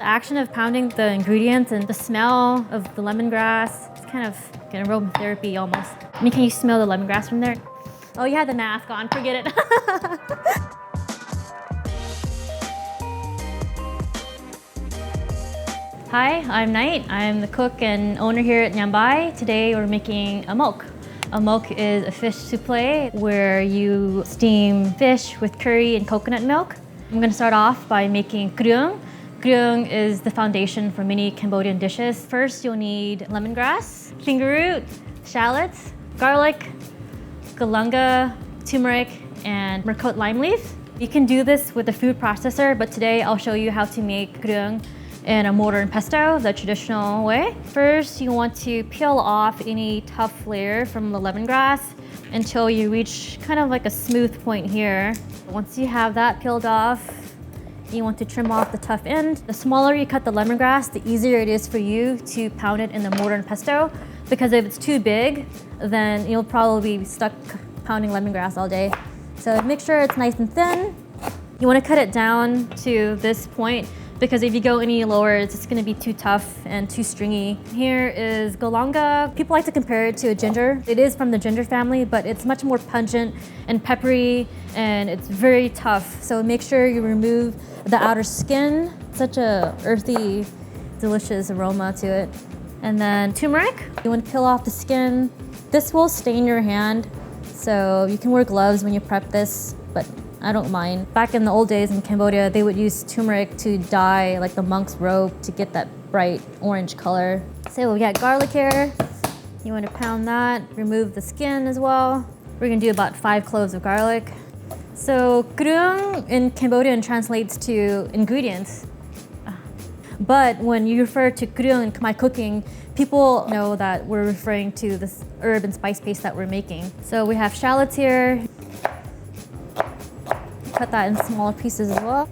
The action of pounding the ingredients and the smell of the lemongrass, it's kind of like an aromatherapy almost. I mean, can you smell the lemongrass from there? Oh, you had the mask on, forget it. Hi, I'm Knight. I'm the cook and owner here at Nyambai. Today we're making Amok. Amok is a fish souffle where you steam fish with curry and coconut milk. I'm going to start off by making kreung. Kreung is the foundation for many Cambodian dishes. First, you'll need lemongrass, fingerroot, shallots, garlic, galunga, turmeric, and mercot lime leaf. You can do this with a food processor, but today I'll show you how to make kreung in a mortar and pesto, the traditional way. First, you want to peel off any tough layer from the lemongrass until you reach kind of like a smooth point here. Once you have that peeled off, you want to trim off the tough end. The smaller you cut the lemongrass, the easier it is for you to pound it in the mortar and pesto, because if it's too big, then you'll probably be stuck pounding lemongrass all day. So make sure it's nice and thin. You want to cut it down to this point, because if you go any lower, it's just going to be too tough and too stringy. Here is galunga. People like to compare it to a ginger. It is from the ginger family, but it's much more pungent and peppery, and it's very tough. So make sure you remove the outer skin. Such a earthy, delicious aroma to it. And then turmeric. You want to peel off the skin. This will stain your hand, so you can wear gloves when you prep this, but I don't mind. Back in the old days in Cambodia, they would use turmeric to dye like the monk's robe to get that bright orange color. So we got garlic here. You want to pound that, remove the skin as well. We're gonna do about 5 cloves of garlic. So kreung in Cambodian translates to ingredients. But when you refer to kreung in Khmer cooking, people know that we're referring to this herb and spice paste that we're making. So we have shallots here. Cut that in smaller pieces as well.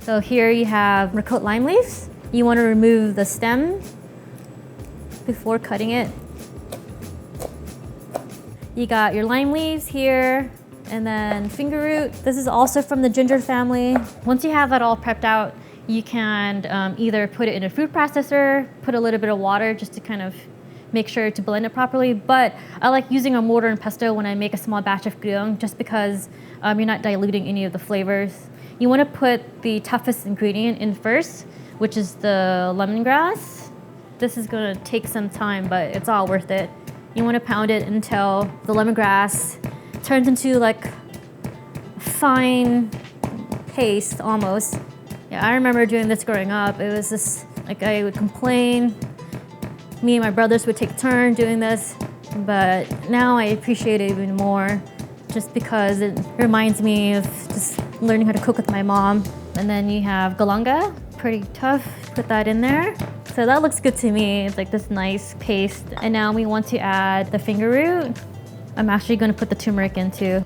So here you have mercot lime leaves. You want to remove the stem before cutting it. You got your lime leaves here, and then fingerroot. This is also from the ginger family. Once you have that all prepped out, you can either put it in a food processor, put a little bit of water just to kind of make sure to blend it properly. But I like using a mortar and pesto when I make a small batch of kreung, just because you're not diluting any of the flavors. You want to put the toughest ingredient in first, which is the lemongrass. This is going to take some time, but it's all worth it. You want to pound it until the lemongrass turns into like fine paste almost. Yeah, I remember doing this growing up. It was just like I would complain. Me and my brothers would take turns doing this, but now I appreciate it even more, just because it reminds me of just learning how to cook with my mom. And then you have galunga, pretty tough. Put that in there. So that looks good to me. It's like this nice paste. And now we want to add the fingerroot. I'm actually going to put the turmeric in too.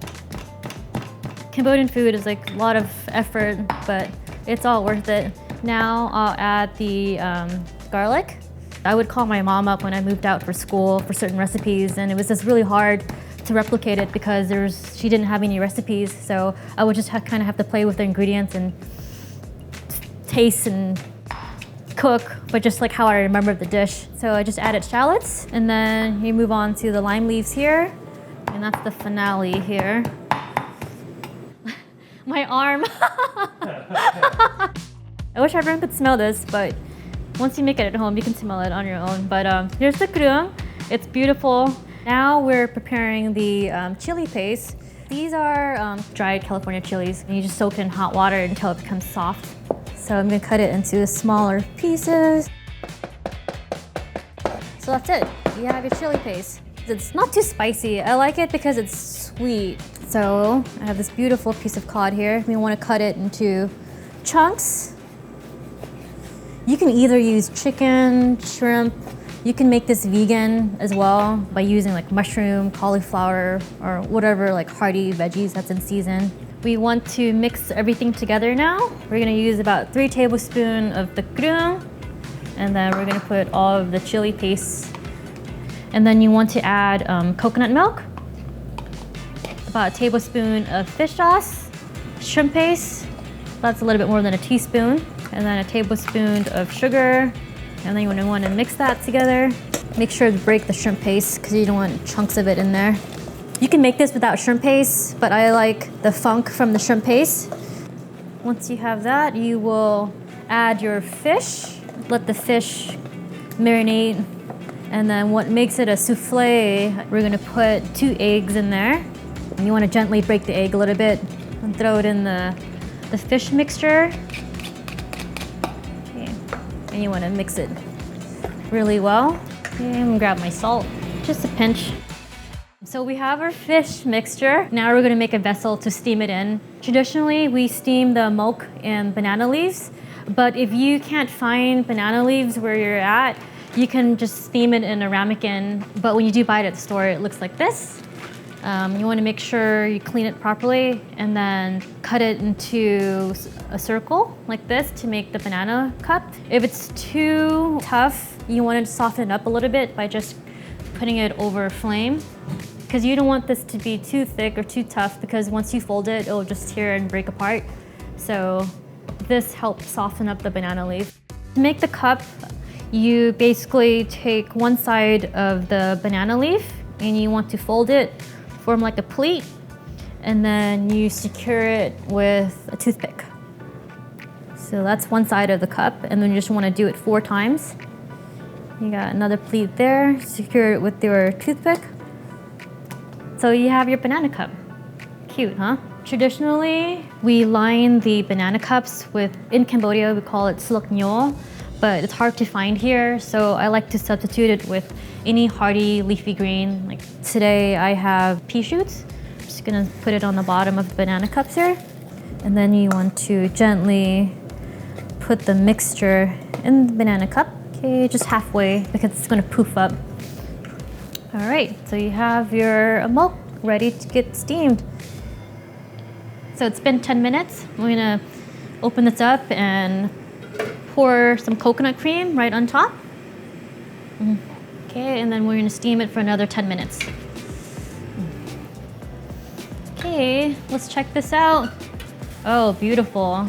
Cambodian food is like a lot of effort, but it's all worth it. Now I'll add the garlic. I would call my mom up when I moved out for school for certain recipes, and it was just really hard to replicate it because she didn't have any recipes. So I would just kind of have to play with the ingredients and taste and cook, but just like how I remember the dish. So I just added shallots, and then you move on to the lime leaves here, and that's the finale here. My arm. I wish everyone could smell this, but once you make it at home, you can smell it on your own. But here's the kreung. It's beautiful. Now we're preparing the chili paste. These are dried California chilies, and you just soak it in hot water until it becomes soft. So I'm gonna cut it into smaller pieces. So that's it. You have your chili paste. It's not too spicy. I like it because it's sweet. So I have this beautiful piece of cod here. We want to cut it into chunks. You can either use chicken, shrimp. You can make this vegan as well by using like mushroom, cauliflower, or whatever like hearty veggies that's in season. We want to mix everything together now. We're gonna use about 3 tablespoons of the kreung, and then we're gonna put all of the chili paste. And then you want to add coconut milk, about a tablespoon of fish sauce, shrimp paste, that's a little bit more than a teaspoon. and then a tablespoon of sugar. And then you want to mix that together. Make sure to break the shrimp paste because you don't want chunks of it in there. You can make this without shrimp paste, but I like the funk from the shrimp paste. Once you have that, you will add your fish. Let the fish marinate. And then what makes it a souffle, we're gonna put 2 eggs in there. And you wanna gently break the egg a little bit and throw it in the fish mixture. Okay. And you wanna mix it really well. Okay, I'm gonna grab my salt, just a pinch. So we have our fish mixture. Now we're gonna make a vessel to steam it in. Traditionally, we steam the Amok in banana leaves, but if you can't find banana leaves where you're at, you can just steam it in a ramekin, but when you do buy it at the store, it looks like this. You want to make sure you clean it properly and then cut it into a circle like this to make the banana cup. If it's too tough, you want to soften it up a little bit by just putting it over a flame, because you don't want this to be too thick or too tough, because once you fold it, it'll just tear and break apart. So this helps soften up the banana leaf. To make the cup, you basically take one side of the banana leaf and you want to fold it, form like a pleat, and then you secure it with a toothpick. So that's one side of the cup, and then you just want to do it 4 times. You got another pleat there, secure it with your toothpick. So you have your banana cup. Cute, huh? Traditionally, we line the banana cups with, in Cambodia, we call it slok nyo, but it's hard to find here, so I like to substitute it with any hearty leafy green. Like today I have pea shoots. I'm just gonna put it on the bottom of the banana cups here. And then you want to gently put the mixture in the banana cup. Okay, just halfway, because it's gonna poof up. All right, so you have your Amok ready to get steamed. So it's been 10 minutes. We're gonna open this up and pour some coconut cream right on top. Okay, and then we're gonna steam it for another 10 minutes. Okay, let's check this out. Oh, beautiful.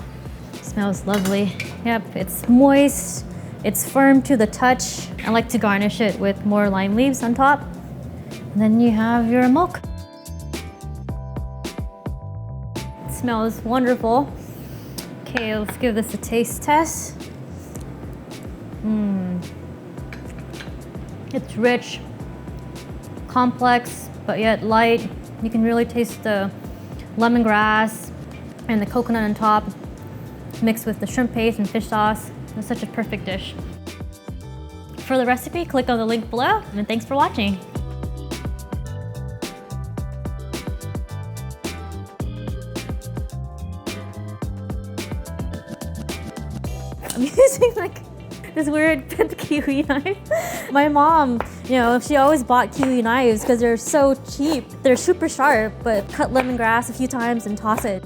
Smells lovely. Yep, it's moist, it's firm to the touch. I like to garnish it with more lime leaves on top. And then you have your Amok. It smells wonderful. Okay, let's give this a taste test. It's rich, complex, but yet light. You can really taste the lemongrass and the coconut on top, mixed with the shrimp paste and fish sauce. It's such a perfect dish. For the recipe, click on the link below, and thanks for watching. I'm using like this weird bent kiwi knife. My mom, you know, she always bought kiwi knives because they're so cheap. They're super sharp, but cut lemongrass a few times and toss it.